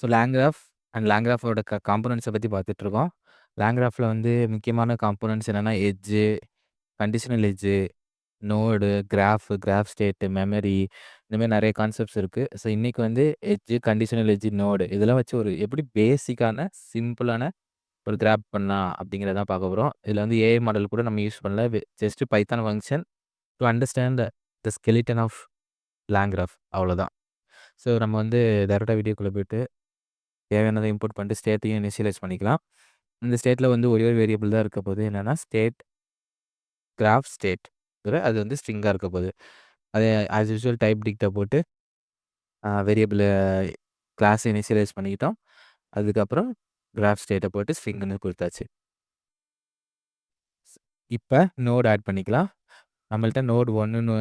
So லேங்கிராஃப் and லேங்கிராஃபோட காம்போனன்ட்ஸை பற்றி பார்த்துட்ருக்கோம். லேங்கிராஃபில் வந்து முக்கியமான காம்போனன்ட்ஸ் என்னென்னா edge, conditional edge, node, graph state, memory இந்த மாதிரி நிறைய கான்செப்ட்ஸ் இருக்குது. ஸோ இன்றைக்கி வந்து எட்ஜு, கண்டிஷனல் எட்ஜு, நோடு இதெல்லாம் வச்சு ஒரு எப்படி பேசிக்கான சிம்பிளான ஒரு கிராப் பண்ணலாம் அப்படிங்கிறத தான் பார்க்க போகிறோம். இதில் வந்து ஏஐ மாடல் கூட நம்ம யூஸ் பண்ணல. Just Python function to understand the skeleton of LangGraph அவ்வளோதான். ஸோ நம்ம வந்து டேரெக்டாக வீடியோக்குள்ளே போய்ட்டு தேவையானதை இம்போர்ட் பண்ணிட்டு ஸ்டேட்டையும் இனிஷியலைஸ் பண்ணிக்கலாம். இந்த ஸ்டேட்டில் வந்து ஒரே ஒரு வேரியபிள் தான் இருக்க போகுது. என்னென்னா ஸ்டேட் கிராஃப் ஸ்டேட். அது வந்து ஸ்ட்ரிங்காக இருக்க போகுது. அதை ஆஸ் யூசுவல் டைப் டிக்டை போட்டு வேரியபிள் கிளாஸ் இனிஷியலைஸ் பண்ணிக்கிட்டோம். அதுக்கப்புறம் கிராஃப் ஸ்டேட்டை போட்டு ஸ்ட்ரிங்னு கொடுத்தாச்சு. இப்போ நோடு ஆட் பண்ணிக்கலாம். நம்மள்ட்ட நோடு 1ன்னு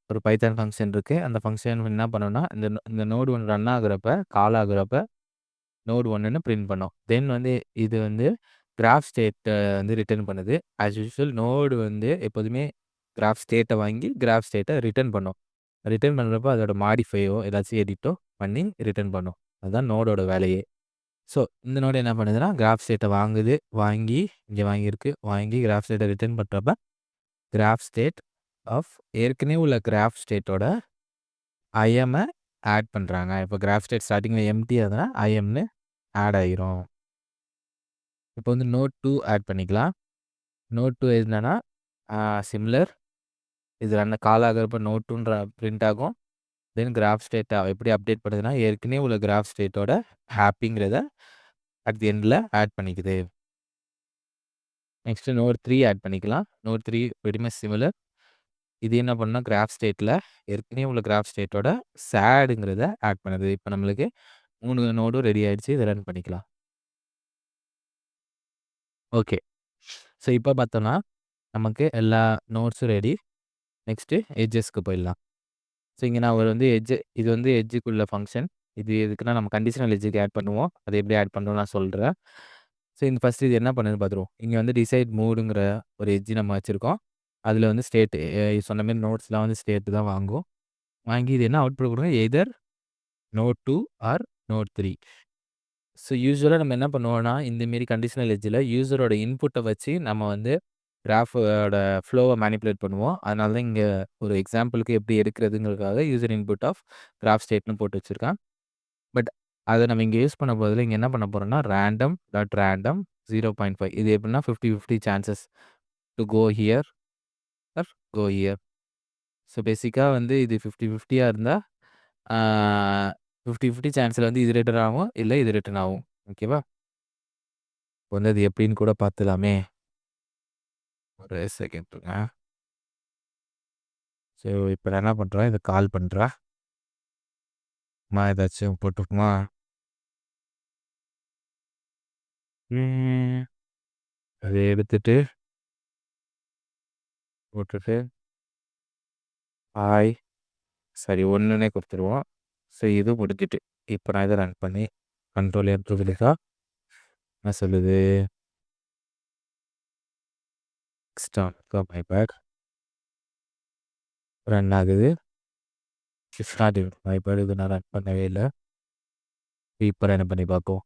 ஒரு பைத்தான் ஃபங்க்ஷன் இருக்குது. அந்த ஃபங்க்ஷன் என்ன பண்ணோம்னா இந்த நோடு 1 ரன் ஆகுறப்ப கால் ஆகுறப்ப நோடு 1ன்னு பிரிண்ட் பண்ணோம். தென் வந்து இது வந்து கிராஃப் ஸ்டேட்டை வந்து ரிட்டர்ன் பண்ணுது. ஆஸ் யூசுவல் நோடு வந்து எப்போதுமே கிராஃப் ஸ்டேட்டை வாங்கி கிராஃப் ஸ்டேட்டை ரிட்டர்ன் பண்ணும். ரிட்டர்ன் பண்ணுறப்போ அதோட மாடிஃபையோ ஏதாச்சும் எடிட்டோ பண்ணி ரிட்டர்ன் பண்ணும். அதுதான் நோடோட வேலையே. ஸோ இந்த நோடு என்ன பண்ணுதுன்னா கிராஃப் ஸ்டேட்டை வாங்குது. வாங்கி இங்கே வாங்கியிருக்கு. வாங்கி கிராஃப் ஸ்டேட்டை ரிட்டர்ன் பண்ணுறப்ப கிராஃப் ஸ்டேட் ஆஃப் ஏற்கனவே உள்ள கிராஃப் ஸ்டேட்டோட ஐஎம்ஐ ஆட் பண்ணுறாங்க. இப்போ கிராஃப் ஸ்டேட் ஸ்டார்டிங்கில் எம்டியாக இருந்தால் ஐஎம்னு ஆட் ஆகிரும். இப்போ வந்து நோட் 2 ஆட் பண்ணிக்கலாம். நோட் 2 என்னன்னா சிமிலர் இது கால் ஆகிறப்ப நோட் 2ன்ற பிரிண்ட் ஆகும். தென் கிராஃப் ஸ்டேட்டை எப்படி அப்டேட் பண்ணுதுன்னா ஏற்கனவே உள்ள கிராஃப் ஸ்டேட்டோட ஹாப்பிங்கிறத அட் தி எண்டில் ஆட் பண்ணிக்குது. நெக்ஸ்ட்டு நோட் 3 ஆட் பண்ணிக்கலாம். Node 3 very much similar. இது என்ன பண்ணால் கிராஃப் ஸ்டேட்டில் ஏற்கனவே உள்ள கிராஃப் ஸ்டேட்டோட சேடுங்கிறத ஆட் பண்ணுது. இப்போ நம்மளுக்கு 3 நோடும் ரெடி ஆகிடுச்சு. இதை ரன் பண்ணிக்கலாம். ஓகே. ஸோ இப்போ பார்த்தோன்னா நமக்கு எல்லா நோட்ஸும் ரெடி. நெக்ஸ்ட்டு எட்ஜஸ்க்கு போயிடலாம். ஸோ இங்கே நான் வந்து இது வந்து எட்ஜுக்குள்ள ஃபங்க்ஷன். இது எதுக்குன்னா நம்ம கண்டிஷனல் எட்ஜுக்கு ஆட் பண்ணுவோம். அது எப்படி ஆட் பண்ணுறோம் நான் சொல்கிறேன். ஸோ இந்த ஃபஸ்ட்டு இது என்ன பண்ணுதுன்னு பார்த்துருவோம். இங்கே வந்து டிசைட் மூடுங்கிற ஒரு எட்ஜு நம்ம வச்சுருக்கோம். அதில் வந்து ஸ்டேட்டு சொன்ன மாரி நோட்ஸ்லாம் வந்து ஸ்டேட்டு தான் வாங்கும். வாங்கி இது என்ன அவுட்புட் கொடுக்கும் either node 2 or node 3. So யூசுவலாக நம்ம என்ன பண்ணுவோம்னா இந்தமாரி கண்டிஷனல் எட்ஜில் யூசரோட இன்புட்டை வச்சு நம்ம வந்து கிராஃபோட ஃப்ளோவை மேனிப்புலேட் பண்ணுவோம். அதனால தான் இங்கே ஒரு எக்ஸாம்பிளுக்கு எப்படி எடுக்கிறதுங்கிறதுக்காக யூசர் இன்புட் ஆஃப் கிராஃப் ஸ்டேட்னு போட்டு வச்சுருக்கேன். பட் அதை நம்ம இங்கே யூஸ் பண்ண போதில் இங்கே என்ன பண்ண போகிறோம்னா ரேண்டம் 0.5 இது எப்படின்னா 50-50 chances to go here or go here. So பேசிக்காக வந்து இது 50-50யாக இருந்தால் 50-50 சான்ஸில் வந்து இது ரிட்டர்ன் ஆகும், இல்லை இது ரிட்டர்ன் ஆகும். ஓகேவா? இப்போ வந்து அது எப்படின்னு கூட பார்த்துலாமே. ஒரு செகண்ட் இருங்க. ஸோ இப்போ நான் என்ன பண்ணுறேன், இதை கால் பண்ணுறேன். ஏதாச்சும் போட்டுக்குமா? அதை எடுத்துட்டு போட்டுட்டு ஹாய் சரி 1ன்னே கொடுத்துருவோம். ஸோ இது முடிஞ்சிட்டு இப்போ நான் இதை ரன் பண்ணி கண்ட்ரோல் எடுத்துக்கிட்டா என்ன சொல்லுது? மை பேட் ரன் ஆகுது. மை பேட் இது நான் ரன் பண்ணவே இல்லை. இப்போ ரன் பண்ணி பார்ப்போம்.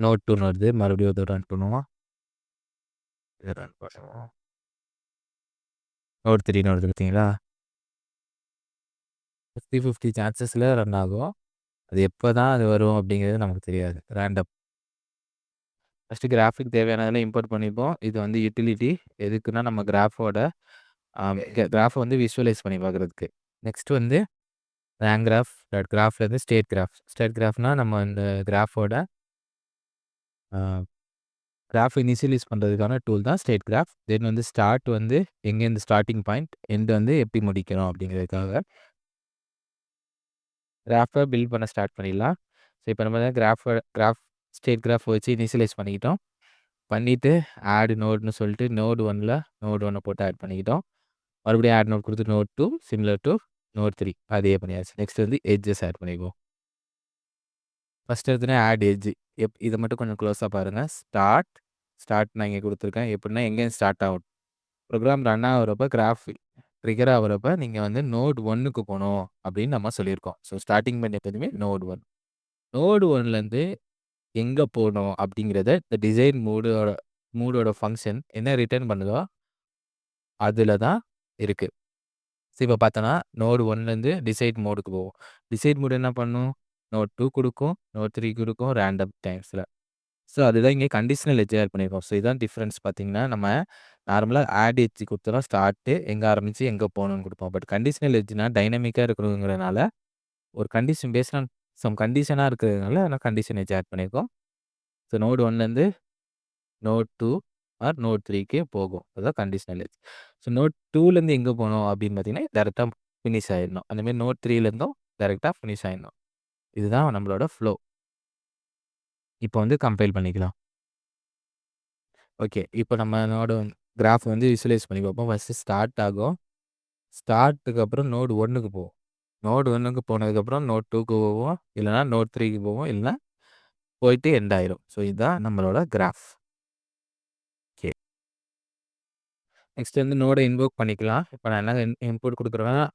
நோட் 2 வருது. மறுபடியும் இதை ரன் பண்ணுவோம். இதை ரன் பண்ணுவோம். நோட் 3 வருது பார்த்தீங்களா? 50-50 சான்சஸில் ரன் ஆகும். அது எப்போ தான் அது வரும் அப்படிங்கிறது நமக்கு தெரியாது. ரேண்டம். ஃபஸ்ட்டு கிராஃபிக் தேவையானதெல்லாம் இம்போர்ட் பண்ணிப்போம். இது வந்து யூட்டிலிட்டி எதுக்குன்னா நம்ம கிராஃபை வந்து விஷுவலைஸ் பண்ணி பார்க்குறதுக்கு. நெக்ஸ்ட் வந்து ரேங்கிராஃப் கிராஃப்லேருந்து ஸ்டேட் கிராஃப்னால் நம்ம இந்த கிராஃபோட கிராஃப் இனிஷியலைஸ் பண்ணுறதுக்கான டூல் தான் ஸ்டேட் கிராஃப். தென் வந்து ஸ்டார்ட் வந்து எங்கேருந்து ஸ்டார்டிங் பாயிண்ட் எண்டு வந்து எப்படி முடிக்கணும் அப்படிங்கிறதுக்காக கிராஃபை பில்ட் பண்ண ஸ்டார்ட் பண்ணிடலாம். ஸோ இப்போ நம்ம ஸ்டேட் கிராஃப் வச்சு இனிஷியலைஸ் பண்ணிக்கிட்டோம். பண்ணிவிட்டு ஆட் நோடுன்னு சொல்லிட்டு நோடு 1 போட்டு ஆட் பண்ணிக்கிட்டோம். மறுபடியும் ஆட் நோட் கொடுத்து நோட் 2 சிமிலர் டு நோட் 3 அதே பண்ணியாச்சு. நெக்ஸ்ட் வந்து எட்ஜஸ் ஆட் பண்ணிக்குவோம். ஃபஸ்ட் எடுத்தோடனே ஆட் எட்ஜ் இதை மட்டும் கொஞ்சம் க்ளோஸாக பாருங்கள். ஸ்டார்ட் நான் இங்கே கொடுத்துருக்கேன். எப்படின்னா எங்கேயும் ஸ்டார்ட் ஆகும் ப்ரோக்ராம் ரன் ஆகிறப்ப கிராஃப் ட்ரிகர் ஆகிறப்ப நீங்கள் வந்து நோட் 1க்கு போகணும் அப்படின்னு நம்ம சொல்லியிருக்கோம். ஸோ ஸ்டார்டிங் பண்ணி எப்போதுமே நோட் 1. நோடு 1லேருந்து எங்க போணும் அப்படிங்கிறத இந்த டிசைன் மூடோட ஃபங்ஷன் என்ன ரிட்டர்ன் பண்ணுதோ, அதுல தான் இருக்கு. இப்ப பார்த்தோன்னா, நோட் 1லேருந்து டிசைட் மோடுக்கு போவோம். டிசைட் மோட் என்ன பண்ணும்? நோட் 2 குடுக்கும், நோட் 3 குடுக்கும் ரேண்டம் டைம்ஸ்ல. அதுதான் இங்க கண்டிஷனல் எட்ஜ் ஆட் பண்ணியிருக்கோம். இதான் டிஃபரன்ஸ் பார்த்தீங்கன்னா, நம்ம நார்மலா ஆட் எட்ஜ் குடுத்தோம்னா ஸ்டார்ட்டு எங்க ஆரம்பிச்சு எங்க போணும்னு குடுப்போம். பட் கண்டிஷனல் எட்ஜ்னா டைனமிக்கா இருக்கணுங்கிறனால, ஒரு கண்டிஷன் பேஸ்ட் ஆன் சம் கண்டிஷனா இருக்கிறதுனால நான் கண்டிஷன் எட்ஜ் ஆட் பண்ணியிருக்கோம். நோட் 1லேருந்து நோட் 2 ஆர் நோட் 3க்கு போகும். அதான் கண்டிஷனல் எட்ஜ். நோட் 2லேருந்து எங்க போணும் அப்படின்னு பார்த்தீங்கன்னா, டைரக்ட்டா ஃபினிஷ் ஆயிரணும். அந்த மாரி நோட் 3லேருந்தும் டைரக்ட்டா ஃபினிஷ் ஆயிரணும். இதுதான் நம்மளோட ஃப்ளோ. இப்போ வந்து கம்பைல் பண்ணிக்கலாம். ஓகே. இப்போ நம்மளோட கிராஃப் வந்து விசுவலைஸ் பண்ணி பார்ப்போம். ஃபர்ஸ்ட்டு ஸ்டார்ட் ஆகும். ஸ்டார்ட்டுக்கு அப்புறம் நோட் 1க்கு போவோம். நோட் 1க்கு போனதுக்கப்புறம் நோட் 2க்கு போவோம். இல்லன்னா நோட் 3க்கு போவோம். இல்லன்னா போயிட்டு எண்ட் ஆயிரும். இதுதான் நம்மளோட கிராஃப். ஓகே. நெக்ஸ்ட் வந்து நோட இன்வோக் பண்ணிக்கலாம். இப்போ நான் என்ன இன்புட் குடுக்குறேன்னா,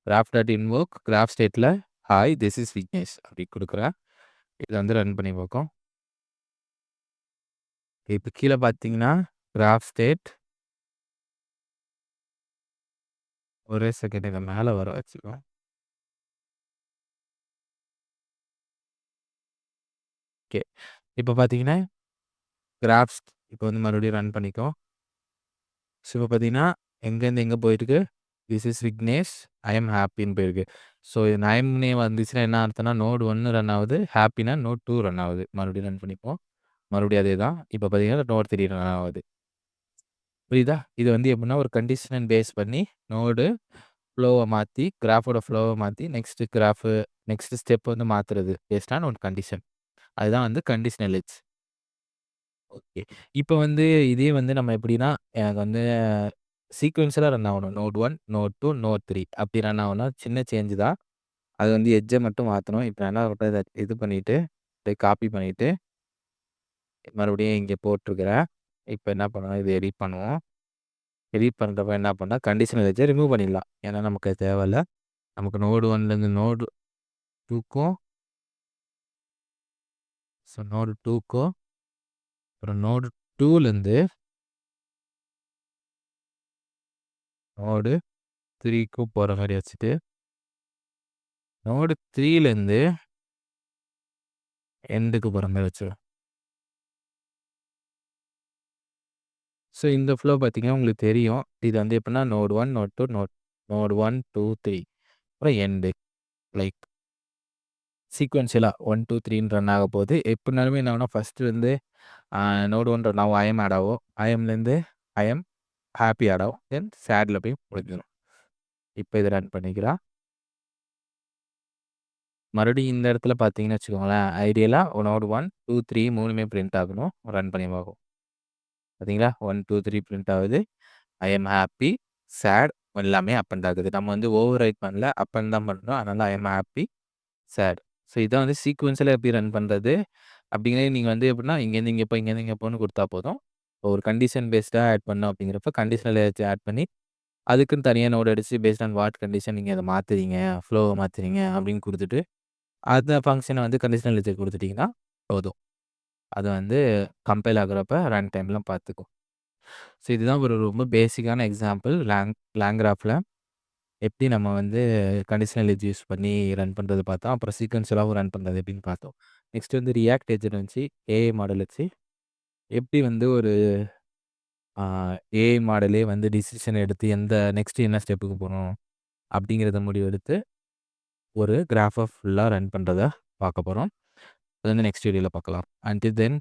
கிராஃப் டாட் இன்வோக் கிராஃப் ஸ்டேட்ல ஹாய் திஸ் இஸ் விக்னேஷ் அப்படி குடுக்குறேன். இத வந்து ரன் பண்ணி பார்ப்போம். இப்போ கீழ பார்த்தீங்கன்னா, கிராஃப் ஸ்டேட் ஒரே செகண்ட் இத மேல வர வச்சுக்குவோம். ஓகே. இப்போ பார்த்தீங்கன்னா, கிராஃப்ஸ் இப்போ வந்து மறுபடியும் ரன் பண்ணிக்குவோம். இப்போ பார்த்தீங்கன்னா, எங்கேருந்து எங்க போயிருக்கு? This is Vignesh. I am ஹேப்பின்னு போயிருக்கு. இது ஐஎம்னே வந்துச்சுன்னா என்ன அர்த்தம்னா, நோட் 1 ரன் ஆகுது. ஹேப்பினா நோட் 2 ரன் ஆகுது. மறுபடியும் ரன் பண்ணிப்போம். மறுபடியும் அதே தான். இப்போ பார்த்தீங்கன்னா, நோட் 3 ரன் ஆகுது. புரியுதா? இது வந்து எப்படின்னா, ஒரு கண்டிஷன பேஸ் பண்ணி நோடு ஃப்ளோவ மாத்தி, கிராஃபோட ஃப்ளோவ மாத்தி, நெக்ஸ்ட் ஸ்டெப் வந்து மாத்துறது. Based on one condition. அதுதான் வந்து கண்டிஷனல் எட்ஜ். ஓகே. இப்ப வந்து இதே வந்து நம்ம எப்படின்னா, எனக்கு வந்து சீக்வென்ஷியலா ரன் ஆவணும். நோட் 1, நோட் 2, நோட் 3 அப்படி ரன் ஆகணும்னா, சின்ன சேஞ்ச் தான். அது வந்து எட்ஜ மட்டும் மாத்தணும். இப்ப நான் என்ன பண்றேன், இத இது பண்ணிட்டு, அப்படியே காப்பி பண்ணிட்டு, மறுபடியும் இங்க போட்டுருக்கிறேன். இப்ப என்ன பண்ணணும், இத எடிட் பண்ணுவோம். எடிட் பண்றப்ப என்ன பண்ணா, கண்டிஷனல் எட்ஜ ரிமூவ் பண்ணிடலாம். ஏன்னா நமக்கு அது தேவையில்ல. நமக்கு நோட் 1லேருந்து நோட் 2க்கும், நோட் 2க்கும், அப்புறம் நோட் 2லேருந்து நோடு 3க்கும் போற மாரி வச்சுட்டு, நோடு 3லேருந்து எண்டுக்கு போற மாரி வச்சுருவேன். இந்த ஃப்ளோ பார்த்தீங்கன்னா, உங்களுக்கு தெரியும். இது வந்து எப்படின்னா நோட் 1, நோட் 2, நோட் 1, 2, 3 அப்புறம் எண்டு. லைக் சீக்வென்ஷியலா 1, 2, 3ன்னு ரன் ஆகப்போகுது. எப்படினாலுமே என்ன ஆகும்னா, ஃபர்ஸ்ட்டு வந்து நோட் 1 ரன் ஆகும். ஐஎம் ஆட் ஆகும். ஐஎம்லேருந்து ஐஎம் ஹேப்பி ஆட் ஆகும். தென் சேட்ல போய் முடிஞ்சிரும். இப்ப இத ரன் பண்ணிக்கலாம். மறுபடியும் இந்த இடத்துல பார்த்தீங்கன்னு வச்சுக்கோங்களேன், ஐடியலா நோட் 1, 2, 3 3மே பிரிண்ட் ஆகணும். ரன் பண்ணி பார்ப்போம். பார்த்தீங்களா? 1, 2, 3 பிரிண்ட் ஆகுது. ஐ அம் ஹேப்பி, சேட் எல்லாமே அப் அண்ட் ஆகுது. நம்ம வந்து ஓவர் ரைட் பண்ணல. அப் அண்ட் தான் பண்றோம். அதனால ஐ அம் ஹேப்பி, சேட். இதான் வந்து சீக்வென்ஸியலா எப்படி ரன் பண்றது? அப்படிங்கிறது நீங்க வந்து எப்படின்னா, இங்கேருந்து இங்க போ, இங்கேருந்து இங்க போன்னு குடுத்தா போதும். ஒரு கண்டிஷன் பேஸ்டா ஆட் பண்ணோம் அப்படிங்கிறப்ப, கண்டிஷனல் ஏதாச்சும் ஆட் பண்ணி, அதுக்குன்னு தனியா நோட் அடிச்சு பேஸ்ட் ஆன் வாட் கண்டிஷன் நீங்க அத மாத்துறீங்க, ஃப்ளோவ மாத்துறீங்க அப்படின்னு குடுத்துட்டு, அந்த ஃபங்ஷன வந்து கண்டிஷனல் எட்ஜ் குடுத்துட்டீங்கன்னா போதும். அது வந்து கம்பைல் ஆகுறப்ப ரன் டைம்ல பார்த்துக்கும். இதுதான் ஒரு ரொம்ப பேசிக்கான எக்ஸாம்பிள் லாங்கிராஃப்ல எப்படி நம்ம வந்து கண்டிஷனல் எட்ஜ் யூஸ் பண்ணி ரன் பண்றது பார்த்தோம். அப்புறம் சீக்வென்ஷியலாவும் ரன் பண்றது எப்படின்னு பார்த்தோம். நெக்ஸ்ட் வந்து ரியாக்ட் எட்ஜ் வச்சு ஏஐ மாடல் வச்சு எப்படி வந்து ஒரு ஆ ஏஐ மாடலே வந்து டிசிஷன் எடுத்து நெக்ஸ்ட் என்ன ஸ்டெப்புக்கு போணும் அப்படிங்கிறத முடிவெடுத்து ஒரு கிராஃப ஃபுல்லா ரன் பண்றத பார்க்க போறோம். அது வந்து நெக்ஸ்ட் வீடியோல பார்க்கலாம். Until then